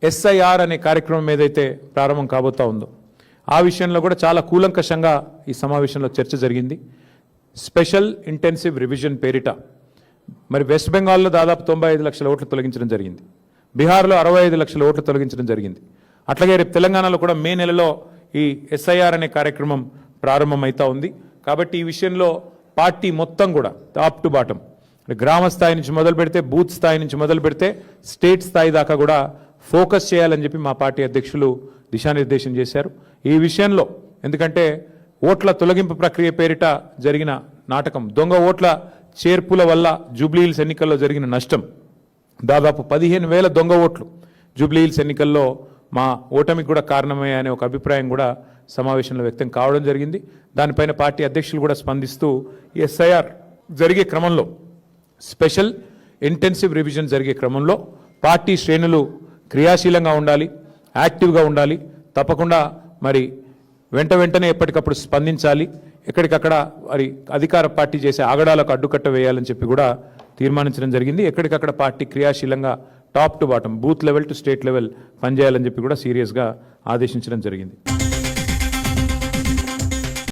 SIR అనే కార్యక్రమం ఏదైతే ప్రారంభం కాబోతా ఉందో ఆ విషయంలో కూడా చాలా కూలంకషంగా ఈ సమావేశంలో చర్చ జరిగింది. స్పెషల్ ఇంటెన్సివ్ రివిజన్ పేరిట మరి వెస్ట్ బెంగాల్లో దాదాపు 95 లక్షల ఓట్లు తొలగించడం జరిగింది, బీహార్లో 65 లక్షల ఓట్లు తొలగించడం జరిగింది. అట్లాగే రేపు తెలంగాణలో కూడా మే నెలలో ఈ ఎస్ఐఆర్ అనే కార్యక్రమం ప్రారంభమవుతా ఉంది. కాబట్టి ఈ విషయంలో పార్టీ మొత్తం కూడా టాప్ టు బాటం, గ్రామ స్థాయి నుంచి మొదలు పెడితే, బూత్ స్థాయి నుంచి మొదలు పెడితే స్టేట్ స్థాయి దాకా కూడా ఫోకస్ చేయాలని చెప్పి మా పార్టీ అధ్యక్షులు దిశానిర్దేశం చేశారు. ఈ విషయంలో ఎందుకంటే ఓట్ల తొలగింపు ప్రక్రియ పేరిట జరిగిన నాటకం, దొంగ ఓట్ల చేర్పుల వల్ల జూబ్లీహిల్స్ ఎన్నికల్లో జరిగిన నష్టం దాదాపు 15,000 దొంగ ఓట్లు జూబ్లీహిల్స్ ఎన్నికల్లో మా ఓటమికి కూడా కారణమయ్యా అనే ఒక అభిప్రాయం కూడా సమావేశంలో వ్యక్తం కావడం జరిగింది. దానిపైన పార్టీ అధ్యక్షులు కూడా స్పందిస్తూ ఎస్ఐఆర్ జరిగే క్రమంలో, స్పెషల్ ఇంటెన్సివ్ రివిజన్ జరిగే క్రమంలో పార్టీ శ్రేణులు క్రియాశీలంగా ఉండాలి, యాక్టివ్గా ఉండాలి, తప్పకుండా మరి వెంటనే ఎప్పటికప్పుడు స్పందించాలి, ఎక్కడికక్కడ మరి అధికార పార్టీ చేసే ఆగడాలకు అడ్డుకట్ట వేయాలని చెప్పి కూడా తీర్మానించడం జరిగింది. ఎక్కడికక్కడ పార్టీ క్రియాశీలంగా top to bottom, booth level to state level పనిచేయాలని చెప్పి కూడా సీరియస్గా ఆదేశించడం జరిగింది.